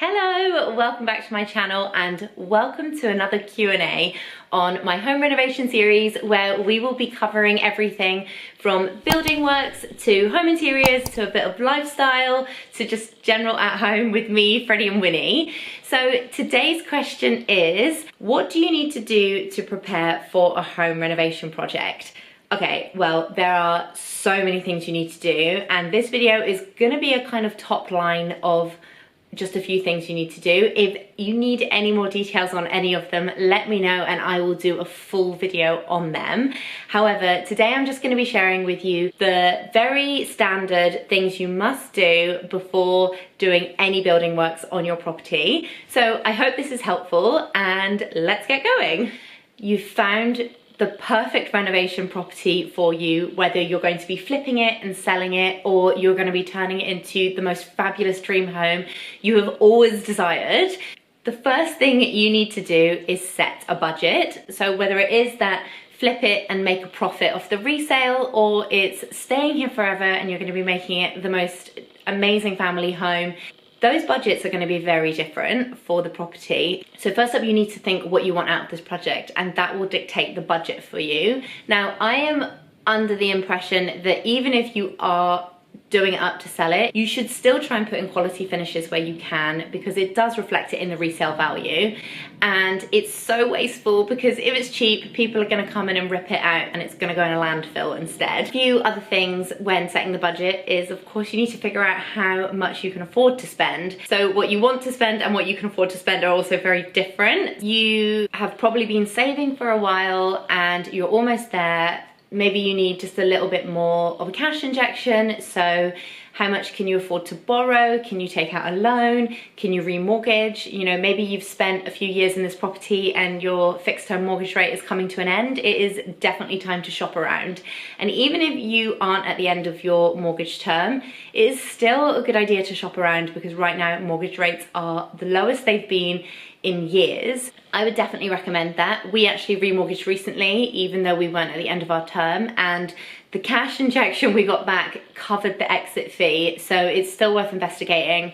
Hello, welcome back to my channel and welcome to another Q&A on my home renovation series where we will be covering everything from building works to home interiors to a bit of lifestyle to just general at home with me, Freddie and Winnie. So today's question is, what do you need to do to prepare for a home renovation project? Okay, well, there are so many things you need to do, and this video is gonna be a kind of top line of just a few things you need to do. If you need any more details on any of them, let me know and I will do a full video on them. However, today I'm just going to be sharing with you the very standard things you must do before doing any building works on your property. So I hope this is helpful and let's get going. You've found the perfect renovation property for you, whether you're going to be flipping it and selling it or you're going to be turning it into the most fabulous dream home you have always desired. The first thing you need to do is set a budget. So whether it is that flip it and make a profit off the resale, or it's staying here forever and you're going to be making it the most amazing family home, those budgets are going to be very different for the property. So first up, you need to think what you want out of this project, and that will dictate the budget for you. Now, I am under the impression that even if you are doing it up to sell it, you should still try and put in quality finishes where you can, because it does reflect it in the resale value. And it's so wasteful because if it's cheap, people are going to come in and rip it out and it's going to go in a landfill instead. A few other things when setting the budget is, of course, you need to figure out how much you can afford to spend. So what you want to spend and what you can afford to spend are also very different. You have probably been saving for a while and you're almost there. Maybe you need just a little bit more of a cash injection. So how much can you afford to borrow? Can you take out a loan? Can you remortgage? You know, maybe you've spent a few years in this property and your fixed term mortgage rate is coming to an end. It is definitely time to shop around. And even if you aren't at the end of your mortgage term, it is still a good idea to shop around, because right now mortgage rates are the lowest they've been in years. I would definitely recommend that. We actually remortgaged recently, even though we weren't at the end of our term, and the cash injection we got back covered the exit fee, so it's still worth investigating.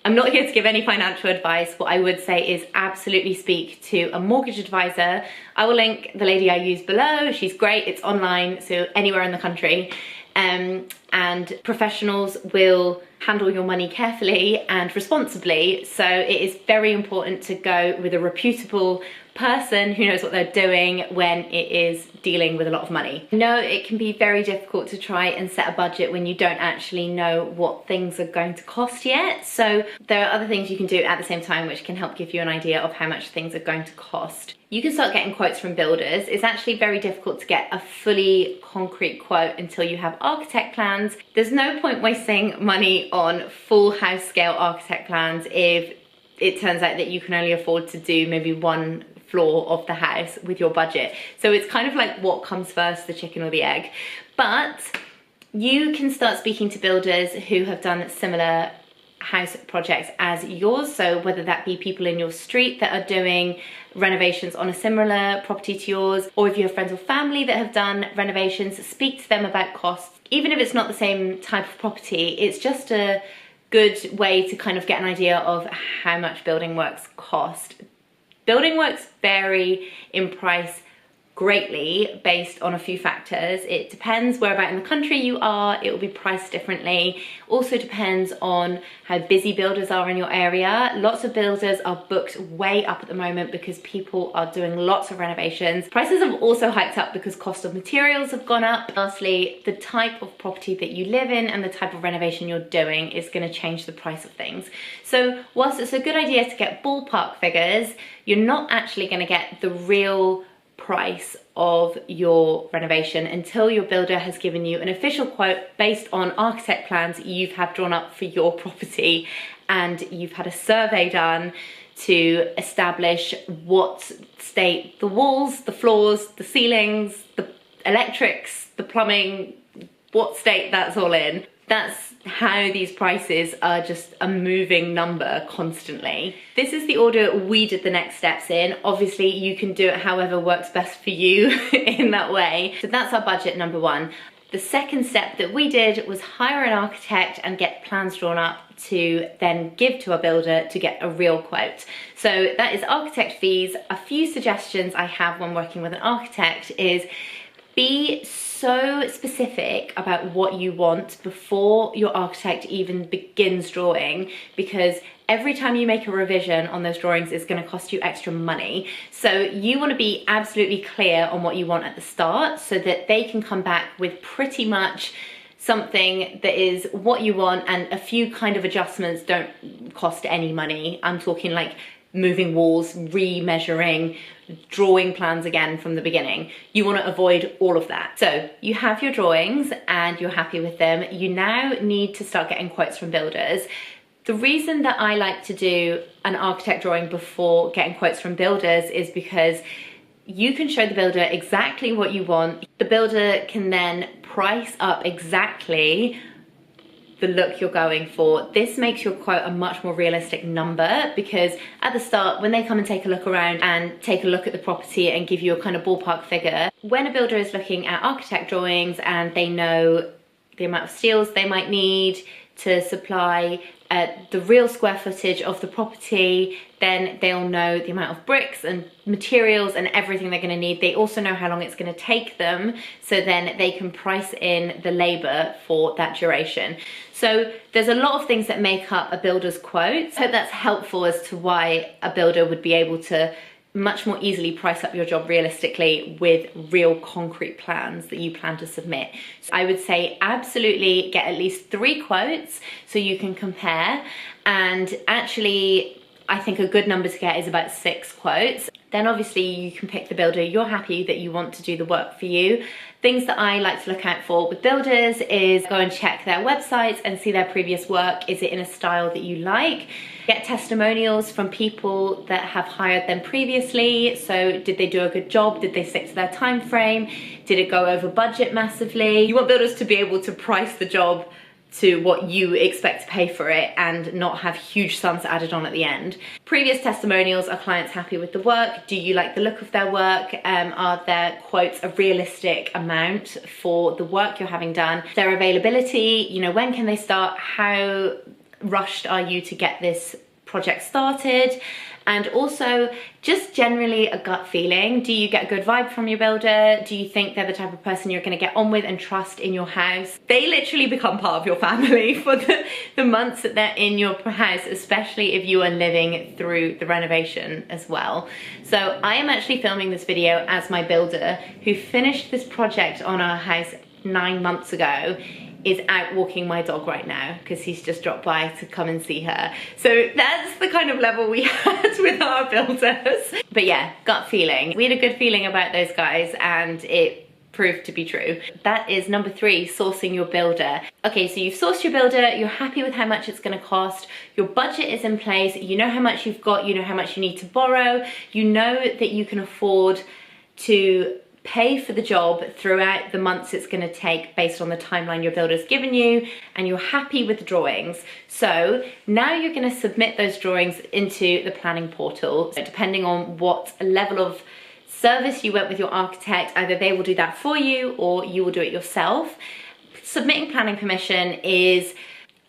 I'm not here to give any financial advice. What I would say is absolutely speak to a mortgage advisor. I will link the lady I use below. She's great, it's online, so anywhere in the country. And professionals will handle your money carefully and responsibly. So it is very important to go with a reputable person who knows what they're doing when it is dealing with a lot of money. No, it can be very difficult to try and set a budget when you don't actually know what things are going to cost yet. So there are other things you can do at the same time which can help give you an idea of how much things are going to cost. You can start getting quotes from builders. It's actually very difficult to get a fully concrete quote until you have architect plans. There's no point wasting money on full house scale architect plans if it turns out that you can only afford to do maybe one floor of the house with your budget. So it's kind of like what comes first, the chicken or the egg. But you can start speaking to builders who have done similar house projects as yours. So whether that be people in your street that are doing renovations on a similar property to yours, or if you have friends or family that have done renovations, speak to them about costs. Even if it's not the same type of property, it's just a good way to kind of get an idea of how much building works cost. Building works vary in price greatly based on a few factors. It depends whereabout in the country you are, it will be priced differently. Also depends on how busy builders are in your area. Lots of builders are booked way up at the moment because people are doing lots of renovations. Prices have also hiked up because cost of materials have gone up. Lastly, the type of property that you live in and the type of renovation you're doing is going to change the price of things. So whilst it's a good idea to get ballpark figures, you're not actually going to get the real price of your renovation until your builder has given you an official quote based on architect plans you've had drawn up for your property, and you've had a survey done to establish what state the walls, the floors, the ceilings, the electrics, the plumbing, what state that's all in. That's how these prices are just a moving number constantly. This is the order we did the next steps in. Obviously, you can do it however works best for you in that way. So that's our budget number one. The second step that we did was hire an architect and get plans drawn up to then give to a builder to get a real quote. So that is architect fees. A few suggestions I have when working with an architect is be so specific about what you want before your architect even begins drawing, because every time you make a revision on those drawings is going to cost you extra money. So you want to be absolutely clear on what you want at the start so that they can come back with pretty much something that is what you want, and a few kind of adjustments don't cost any money. I'm talking like moving walls, re-measuring, drawing plans again from the beginning. You want to avoid all of that. So you have your drawings and you're happy with them. You now need to start getting quotes from builders. The reason that I like to do an architect drawing before getting quotes from builders is because you can show the builder exactly what you want. The builder can then price up exactly the look you're going for. This makes your quote a much more realistic number, because at the start, when they come and take a look around and take a look at the property and give you a kind of ballpark figure, when a builder is looking at architect drawings and they know the amount of steels they might need to supply the real square footage of the property, then they'll know the amount of bricks and materials and everything they're going to need. They also know how long it's going to take them, so then they can price in the labor for that duration. So there's a lot of things that make up a builder's quote. So that's helpful as to why a builder would be able to much more easily price up your job realistically with real concrete plans that you plan to submit. So I would say absolutely get at least 3 quotes so you can compare, and actually I think a good number to get is about 6 quotes. Then obviously you can pick the builder you're happy that you want to do the work for you. Things that I like to look out for with builders is go and check their websites and see their previous work. Is it in a style that you like? Get testimonials from people that have hired them previously. So did they do a good job? Did they stick to their time frame? Did it go over budget massively? You want builders to be able to price the job to what you expect to pay for it and not have huge sums added on at the end. Previous testimonials, are clients happy with the work? Do you like the look of their work? Are their quotes a realistic amount for the work you're having done? Their availability, you know, when can they start? How rushed are you to get this project started? And also just generally a gut feeling. Do you get a good vibe from your builder? Do you think they're the type of person you're going to get on with and trust in your house? They literally become part of your family for the months that they're in your house, especially if you are living through the renovation as well. So I am actually filming this video as my builder, who finished this project on our house 9 months ago, is out walking my dog right now because he's just dropped by to come and see her. So that's the kind of level we had with our builders. But yeah, gut feeling. We had a good feeling about those guys and it proved to be true. That is number 3, sourcing your builder. Okay, so you've sourced your builder, you're happy with how much it's gonna cost, your budget is in place, you know how much you've got, you know how much you need to borrow, you know that you can afford to pay for the job throughout the months it's going to take based on the timeline your builder's given you, and you're happy with the drawings. So now you're going to submit those drawings into the planning portal. So depending on what level of service you went with your architect, either they will do that for you or you will do it yourself. Submitting planning permission is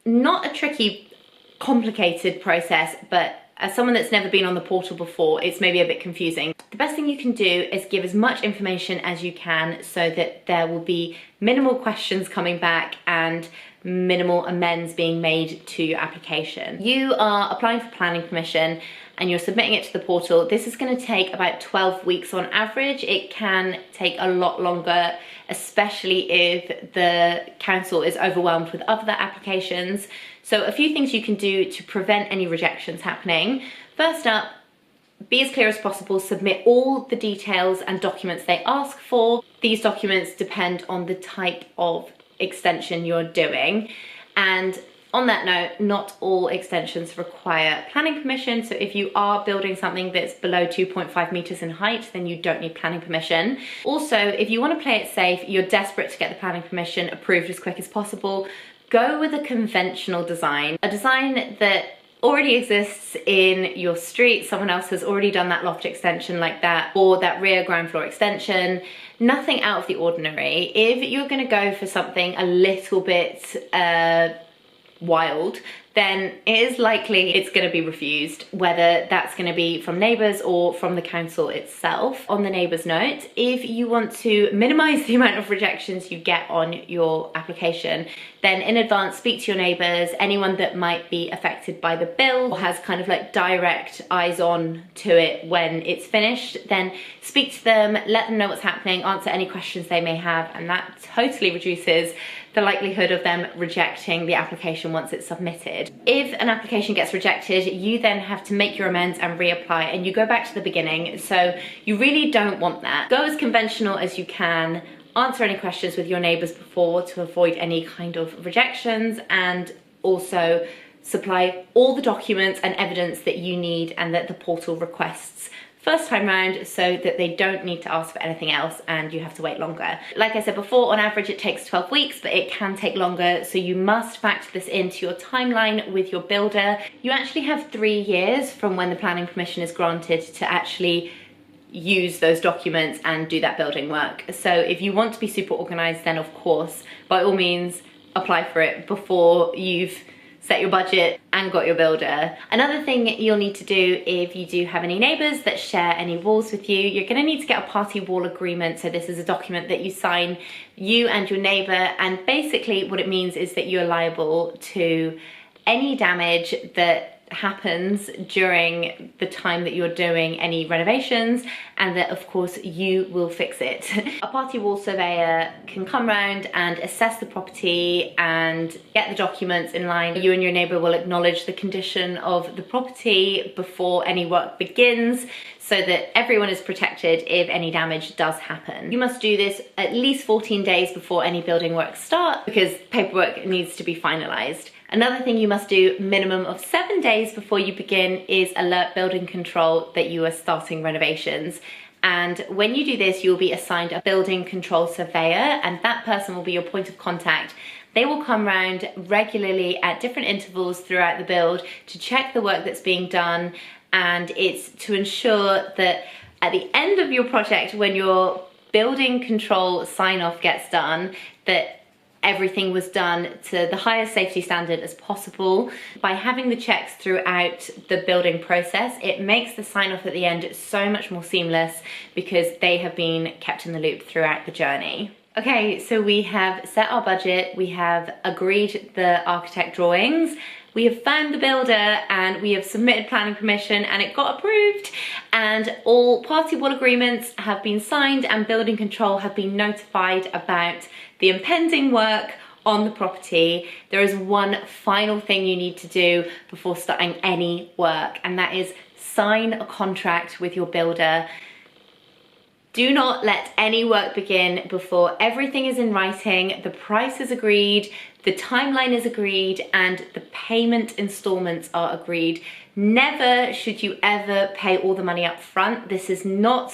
not a tricky, complicated process, but as someone that's never been on the portal before, it's maybe a bit confusing. The best thing you can do is give as much information as you can so that there will be minimal questions coming back and minimal amends being made to your application. You are applying for planning permission and you're submitting it to the portal. This is going to take about 12 weeks on average. It can take a lot longer, especially if the council is overwhelmed with other applications. So a few things you can do to prevent any rejections happening. First up, be as clear as possible, submit all the details and documents they ask for. These documents depend on the type of extension you're doing. And on that note, not all extensions require planning permission. So if you are building something that's below 2.5 meters in height, then you don't need planning permission. Also, if you want to play it safe, you're desperate to get the planning permission approved as quick as possible, go with a conventional design, a design that already exists in your street. Someone else has already done that loft extension like that, or that rear ground floor extension. Nothing out of the ordinary. If you're going to go for something a little bit wild, then it is likely it's going to be refused, whether that's going to be from neighbours or from the council itself. On the neighbours note, if you want to minimise the amount of rejections you get on your application, then in advance speak to your neighbours, anyone that might be affected by the bill or has kind of like direct eyes on to it when it's finished, then speak to them, let them know what's happening, answer any questions they may have, and that totally reduces the likelihood of them rejecting the application once it's submitted. If an application gets rejected, you then have to make your amends and reapply, and you go back to the beginning. So you really don't want that. Go as conventional as you can, answer any questions with your neighbours before to avoid any kind of rejections, and also supply all the documents and evidence that you need and that the portal requests first time round, so that they don't need to ask for anything else and you have to wait longer. Like I said before, on average it takes 12 weeks, but it can take longer, so you must factor this into your timeline with your builder. You actually have 3 years from when the planning permission is granted to actually use those documents and do that building work. So if you want to be super organized, then of course, by all means, apply for it before you've set your budget and got your builder. Another thing you'll need to do if you do have any neighbours that share any walls with you, you're going to need to get a party wall agreement. So this is a document that you sign, you and your neighbour, and basically what it means is that you're liable to any damage that happens during the time that you're doing any renovations, and that of course you will fix it. A party wall surveyor can come round and assess the property and get the documents in line. You and your neighbour will acknowledge the condition of the property before any work begins, so that everyone is protected if any damage does happen. You must do this at least 14 days before any building work start, because paperwork needs to be finalised. Another thing you must do minimum of 7 days before you begin is alert building control that you are starting renovations. And when you do this, you'll be assigned a building control surveyor, and that person will be your point of contact. They will come round regularly at different intervals throughout the build to check the work that's being done, and it's to ensure that at the end of your project, when your building control sign-off gets done, that everything was done to the highest safety standard as possible. By having the checks throughout the building process, it makes the sign-off at the end so much more seamless, because they have been kept in the loop throughout the journey. Okay, so we have set our budget, we have agreed the architect drawings, we have found the builder, and we have submitted planning permission and it got approved, and all party wall agreements have been signed and building control have been notified about the impending work on the property. There is one final thing you need to do before starting any work, and that is sign a contract with your builder. Do not let any work begin before everything is in writing, the price is agreed, the timeline is agreed, and the payment installments are agreed. Never should you ever pay all the money up front. This is not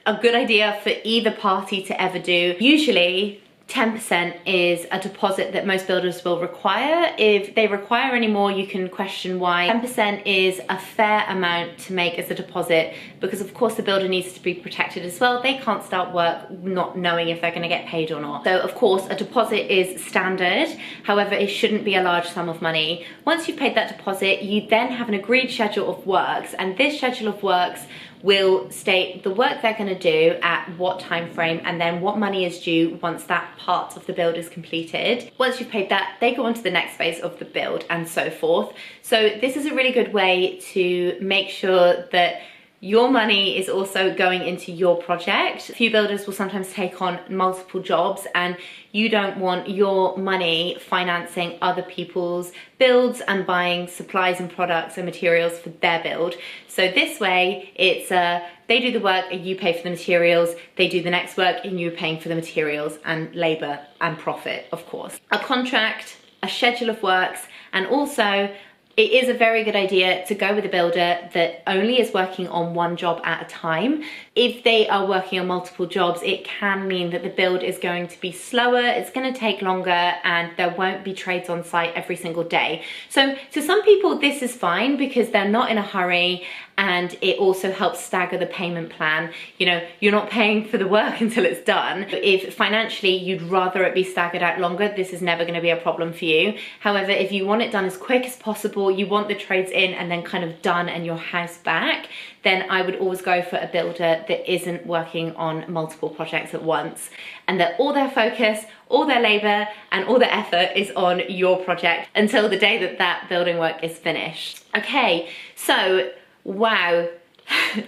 a good idea for either party to ever do. Usually 10% is a deposit that most builders will require. If they require any more, you can question why. 10% is a fair amount to make as a deposit, because of course the builder needs to be protected as well. They can't start work not knowing if they're going to get paid or not. So of course a deposit is standard, however it shouldn't be a large sum of money. Once you've paid that deposit, you then have an agreed schedule of works, and this schedule of works will state the work they're going to do at what time frame, and then what money is due once that part of the build is completed. Once you've paid that, they go on to the next phase of the build, and so forth. So this is a really good way to make sure that your money is also going into your project. A few builders will sometimes take on multiple jobs, and you don't want your money financing other people's builds and buying supplies and products and materials for their build. So this way, it's they do the work and you pay for the materials, they do the next work and you're paying for the materials and labour and profit, of course. A contract, a schedule of works, and also It is a very good idea to go with a builder that only is working on one job at a time. If they are working on multiple jobs, it can mean that the build is going to be slower, it's going to take longer, and there won't be trades on site every single day. So to some people this is fine because they're not in a hurry, and it also helps stagger the payment plan. You know, you're not paying for the work until it's done. If financially you'd rather it be staggered out longer, this is never going to be a problem for you. However, if you want it done as quick as possible, you want the trades in and then kind of done and your house back, then I would always go for a builder that isn't working on multiple projects at once, and that all their focus, all their labor, and all their effort is on your project until the day that that building work is finished. Okay, so wow.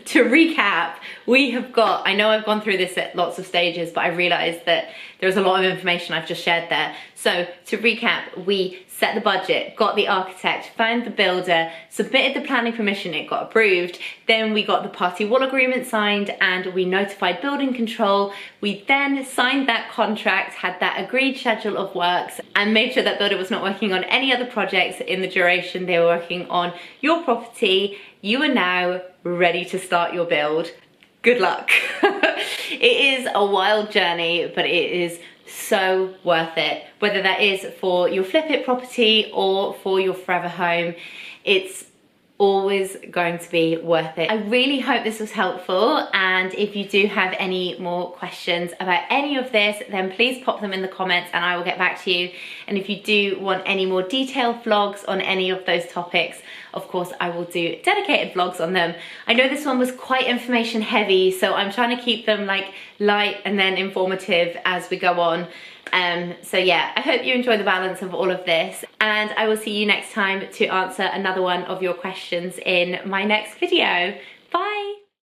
To recap, we have got, I know I've gone through this at lots of stages, but I realized that there's a lot of information I've just shared there. So to recap, we set the budget, got the architect, found the builder, submitted the planning permission, it got approved. Then we got the party wall agreement signed and we notified building control. We then signed that contract, had that agreed schedule of works, and made sure that builder was not working on any other projects in the duration they were working on your property. You are now ready to start your build. Good luck. It is a wild journey, but it is so worth it. Whether that is for your flip it property or for your forever home, it's always going to be worth it. I really hope this was helpful, and if you do have any more questions about any of this, then please pop them in the comments and I will get back to you. And if you do want any more detailed vlogs on any of those topics, of course I will do dedicated vlogs on them. I know this one was quite information heavy, so I'm trying to keep them like light and then informative as we go on. So yeah, I hope you enjoy the balance of all of this, and I will see you next time to answer another one of your questions in my next video. Bye!